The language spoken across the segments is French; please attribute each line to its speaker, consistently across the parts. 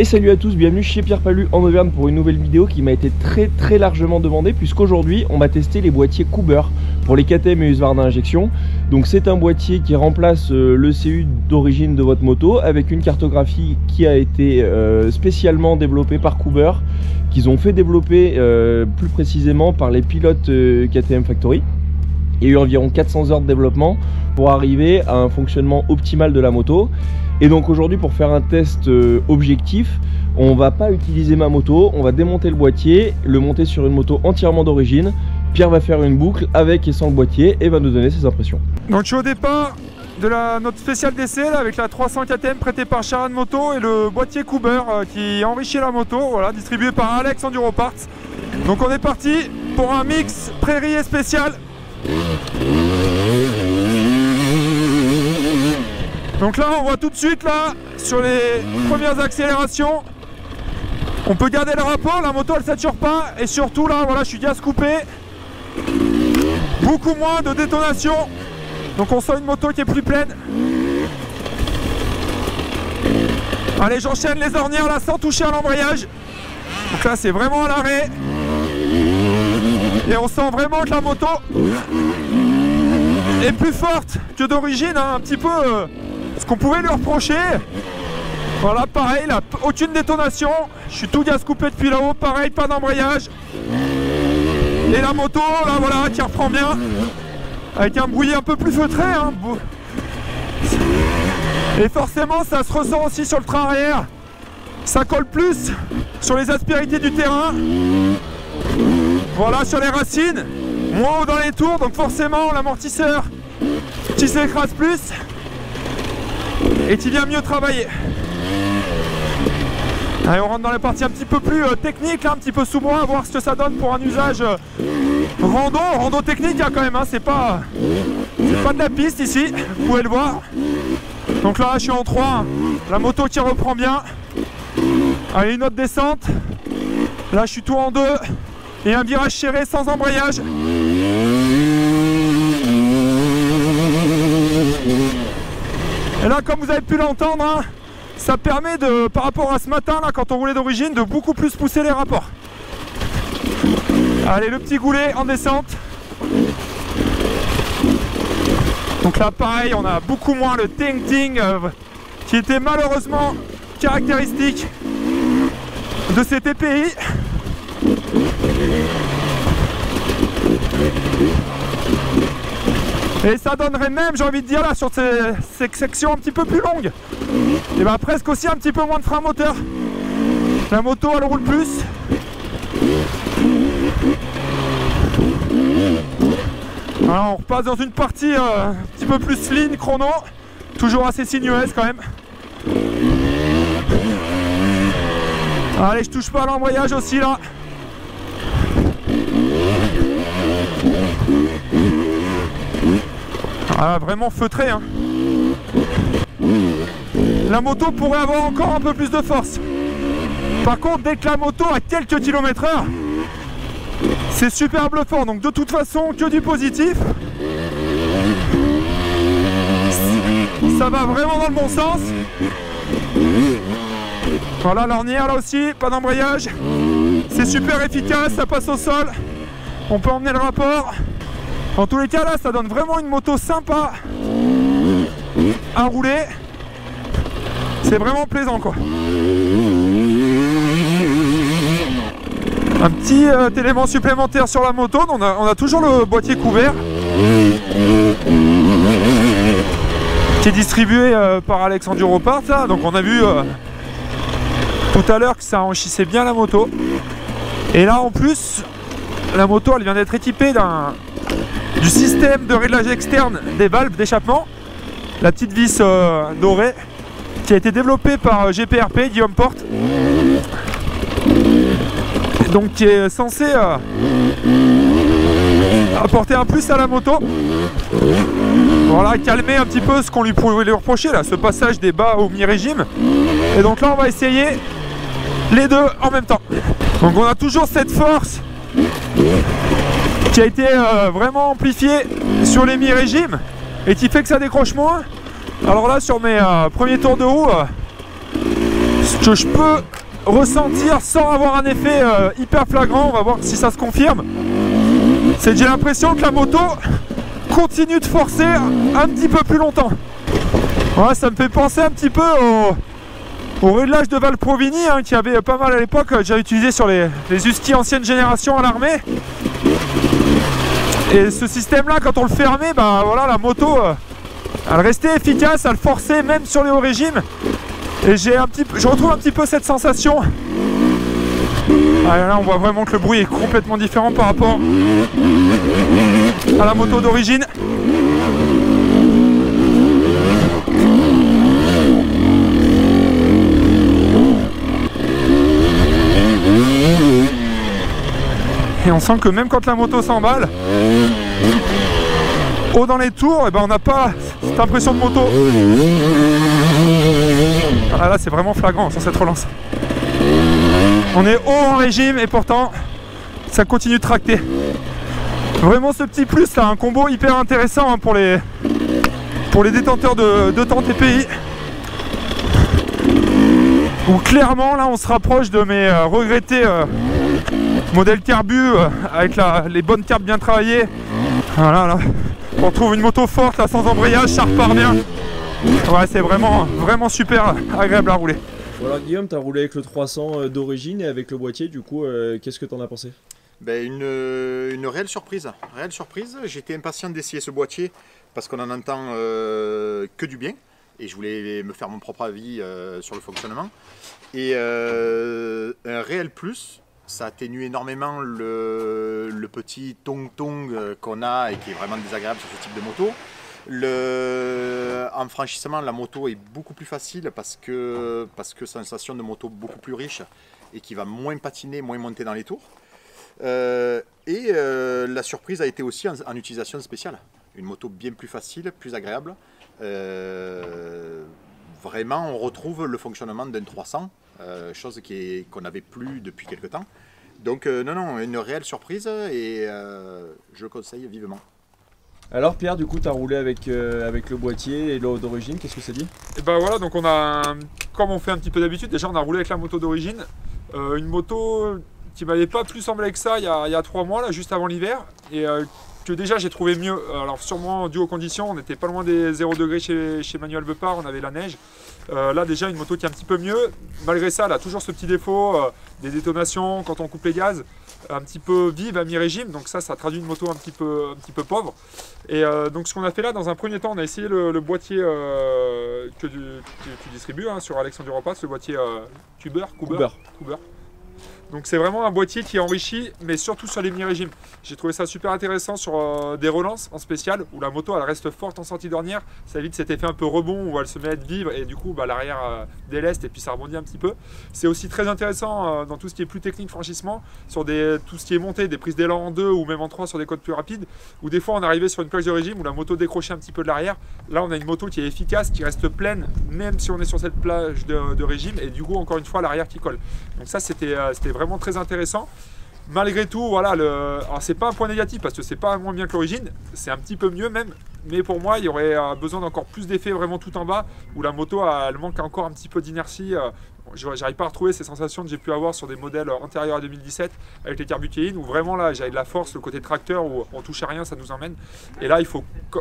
Speaker 1: salut à tous, bienvenue chez Pierre Palu en Auvergne pour une nouvelle vidéo qui m'a été très largement demandée, puisqu'aujourd'hui on va tester les boîtiers Coober pour les KTM et Husqvarna injection. Donc c'est un boîtier qui remplace le CU d'origine de votre moto avec une cartographie qui a été spécialement développée par Coober, qu'ils ont fait développer plus précisément par les pilotes KTM Factory. Il y a eu environ 400 heures de développement pour arriver à un fonctionnement optimal de la moto. Et donc aujourd'hui, pour faire un test objectif, on va pas utiliser ma moto, on va démonter le boîtier, le monter sur une moto entièrement d'origine. Pierre va faire une boucle avec et sans le boîtier et va nous donner ses impressions.
Speaker 2: Donc je suis au départ de notre spécial d'essai avec la 300 KTM prêtée par Charan Moto et le boîtier Coober qui enrichit la moto, voilà, distribué par Alex Enduro Parts. Donc on est parti pour un mix prairie et spécial. Donc là on voit tout de suite là sur les premières accélérations, on peut garder le rapport, la moto elle sature pas et surtout là voilà je suis gaz coupé, beaucoup moins de détonation, donc on sent une moto qui est plus pleine. Allez j'enchaîne les ornières là sans toucher à l'embrayage, donc là c'est vraiment à l'arrêt et on sent vraiment que la moto est plus forte que d'origine, hein, un petit peu ce qu'on pouvait lui reprocher. Voilà, pareil, là, aucune détonation. Je suis tout gaz coupé depuis là-haut, pareil, pas d'embrayage. Et la moto, là, voilà, qui reprend bien. Avec un bruit un peu plus feutré. Hein. Et forcément, ça se ressent aussi sur le train arrière. Ça colle plus sur les aspérités du terrain. Voilà, sur les racines. Moins haut dans les tours, donc forcément, l'amortisseur qui s'écrase plus. Et qui vient mieux travailler. Allez, on rentre dans les parties un petit peu plus techniques, là, un petit peu sous bois, voir ce que ça donne pour un usage rando technique hein, quand même, hein, c'est pas de la piste ici, vous pouvez le voir. Donc là je suis en 3, la moto qui reprend bien. Allez, une autre descente. Là je suis tout en 2 et un virage serré sans embrayage. Et là, comme vous avez pu l'entendre, hein, ça permet de, par rapport à ce matin, là, quand on roulait d'origine, de beaucoup plus pousser les rapports. Allez, le petit goulet en descente. Donc là, pareil, on a beaucoup moins le ting-ting qui était malheureusement caractéristique de ces TPI. Et ça donnerait même, j'ai envie de dire là, sur ces sections un petit peu plus longues, et bah presque aussi un petit peu moins de frein moteur. La moto elle roule plus. Alors on repasse dans une partie un petit peu plus lean chrono, toujours assez sinueuse quand même. Allez, je touche pas à l'embrayage aussi là. Ah, vraiment feutré hein. La moto pourrait avoir encore un peu plus de force. Par contre dès que la moto a quelques kilomètres/heure, c'est super bluffant. Donc de toute façon que du positif. Ça va vraiment dans le bon sens. Voilà l'ornière là aussi, pas d'embrayage. C'est super efficace, ça passe au sol. On peut emmener le rapport. En tous les cas là ça donne vraiment une moto sympa à rouler. C'est vraiment plaisant quoi. Un petit élément supplémentaire sur la moto, on a toujours le boîtier couvert qui est distribué par Alex Enduro Parts là. Donc on a vu tout à l'heure que ça enrichissait bien la moto. Et là en plus la moto elle vient d'être équipée du système de réglage externe des valves d'échappement, la petite vis dorée qui a été développée par GPRP, Guillaume Porte, donc qui est censé apporter un plus à la moto. Voilà, calmer un petit peu ce qu'on lui pouvait lui reprocher là, ce passage des bas au mi-régime. Et donc là on va essayer les deux en même temps. Donc on a toujours cette force qui a été vraiment amplifiée sur les mi-régimes et qui fait que ça décroche moins. Alors là sur mes premiers tours de roue, ce que je peux ressentir sans avoir un effet hyper flagrant. On va voir si ça se confirme. C'est que j'ai l'impression que la moto continue de forcer un petit peu plus longtemps. Ouais, ça me fait penser un petit peu au réglage de valve Provini hein, qui avait pas mal à l'époque, déjà utilisé sur les Husky ancienne génération à l'armée. Et ce système là, quand on le fermait, bah voilà, la moto elle restait efficace, elle forçait même sur les hauts régimes. Et je retrouve un petit peu cette sensation. Ah, là on voit vraiment que le bruit est complètement différent par rapport à la moto d'origine. Et on sent que même quand la moto s'emballe, haut dans les tours, et ben on n'a pas cette impression de moto. Ah, là c'est vraiment flagrant sur cette relance. On est haut en régime et pourtant ça continue de tracter. Vraiment ce petit plus là, un combo hyper intéressant hein, pour les détenteurs de temps TPI. Où clairement là on se rapproche de mes regrettés modèles carbu avec les bonnes carbes bien travaillées. Voilà, là on trouve une moto forte là, sans embrayage, ça repart bien. Ouais, c'est vraiment super agréable à rouler.
Speaker 1: Voilà, Guillaume, tu as roulé avec le 300 d'origine et avec le boîtier, du coup, qu'est-ce que tu en as pensé?
Speaker 3: Ben, une réelle surprise. J'étais impatient d'essayer ce boîtier parce qu'on en entend que du bien et je voulais me faire mon propre avis sur le fonctionnement. Et un réel plus, ça atténue énormément le petit tong-tong qu'on a et qui est vraiment désagréable sur ce type de moto. En franchissement, la moto est beaucoup plus facile parce que sensation de moto beaucoup plus riche et qui va moins patiner, moins monter dans les tours. La surprise a été aussi en utilisation spéciale. Une moto bien plus facile, plus agréable. Vraiment, on retrouve le fonctionnement d'un 300, chose qu'on n'avait plus depuis quelques temps. Donc non, une réelle surprise et je le conseille vivement.
Speaker 1: Alors Pierre, du coup tu as roulé avec le boîtier et l'eau d'origine, qu'est-ce que ça dit?
Speaker 2: Et ben voilà, donc comme on fait un petit peu d'habitude, déjà on a roulé avec la moto d'origine. Une moto qui m'avait pas plus semblé que ça il y a 3 mois, là, juste avant l'hiver. Et que déjà j'ai trouvé mieux, alors sûrement dû aux conditions, on n'était pas loin des 0 degrés chez Manuel Bepard, on avait la neige. Là déjà une moto qui est un petit peu mieux, malgré ça elle a toujours ce petit défaut, des détonations quand on coupe les gaz, un petit peu vive à mi-régime, donc ça traduit une moto un petit peu pauvre. Et donc ce qu'on a fait là, dans un premier temps, on a essayé le boîtier que tu distribues hein, sur Alexandre Duropas, le boîtier Cooper. Donc c'est vraiment un boîtier qui est enrichi, mais surtout sur les mi-régimes. J'ai trouvé ça super intéressant sur des relances en spécial, où la moto elle reste forte en sortie d'ornière, ça évite cet effet un peu rebond où elle se met à être vive et du coup bah, l'arrière déleste et puis ça rebondit un petit peu. C'est aussi très intéressant dans tout ce qui est plus technique franchissement, sur tout ce qui est monté, des prises d'élan en 2 ou même en 3 sur des côtes plus rapides, où des fois on arrivait sur une plage de régime où la moto décrochait un petit peu de l'arrière. Là on a une moto qui est efficace, qui reste pleine, même si on est sur cette plage de régime, et du coup encore une fois l'arrière qui colle. Donc ça c'était vraiment très intéressant. Malgré tout, voilà, alors c'est pas un point négatif parce que c'est pas moins bien que l'origine, c'est un petit peu mieux même, mais pour moi il y aurait besoin d'encore plus d'effets vraiment tout en bas où la moto elle manque encore un petit peu d'inertie. J'arrive pas à retrouver ces sensations que j'ai pu avoir sur des modèles antérieurs à 2017 avec les carbutéines où vraiment là j'avais de la force, le côté tracteur où on touche à rien, ça nous emmène. Et là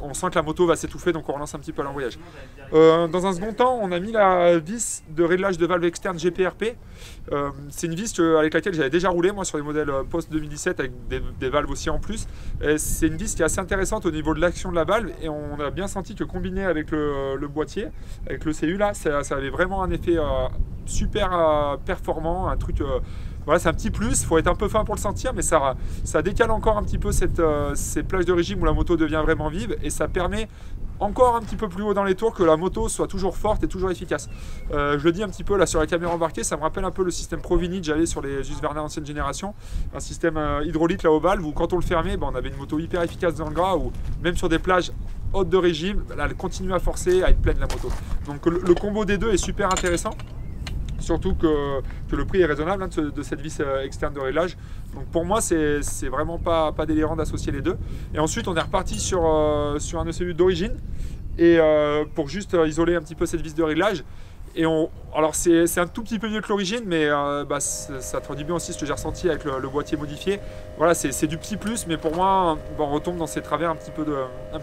Speaker 2: on sent que la moto va s'étouffer, donc on relance un petit peu l'embrayage. Dans un second temps, on a mis la vis de réglage de valve externe GPRP. C'est une vis avec laquelle j'avais déjà roulé moi sur les modèles post 2017 avec des valves aussi en plus. C'est une vis qui est assez intéressante au niveau de l'action de la valve et on a bien senti que combiné avec le boîtier, avec le CU là, ça avait vraiment un effet super performant, un truc voilà, c'est un petit plus, il faut être un peu fin pour le sentir, mais ça décale encore un petit peu ces plages de régime où la moto devient vraiment vive et ça permet encore un petit peu plus haut dans les tours que la moto soit toujours forte et toujours efficace. Je le dis un petit peu là sur la caméra embarquée, ça me rappelle un peu le système Provini que j'avais sur les Husqvarna ancienne génération, un système hydraulique là au valve où quand on le fermait, on avait une moto hyper efficace dans le gras, ou même sur des plages hautes de régime, là, elle continue à forcer, à être pleine la moto. Donc le combo des deux est super intéressant. Surtout que le prix est raisonnable hein, de cette vis externe de réglage. Donc pour moi, c'est vraiment pas délirant d'associer les deux. Et ensuite, on est reparti sur un ECU d'origine et pour juste isoler un petit peu cette vis de réglage. Alors c'est un tout petit peu mieux que l'origine, mais ça traduit bien aussi ce que j'ai ressenti avec le boîtier modifié. Voilà, c'est du petit plus, mais pour moi, on retombe dans ces travers un petit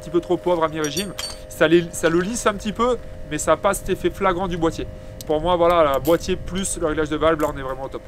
Speaker 2: peu trop pauvres à mi-régime. Ça le lisse un petit peu, mais ça n'a pas cet effet flagrant du boîtier. Pour moi, voilà, le boîtier plus le réglage de valve, là on est vraiment au top.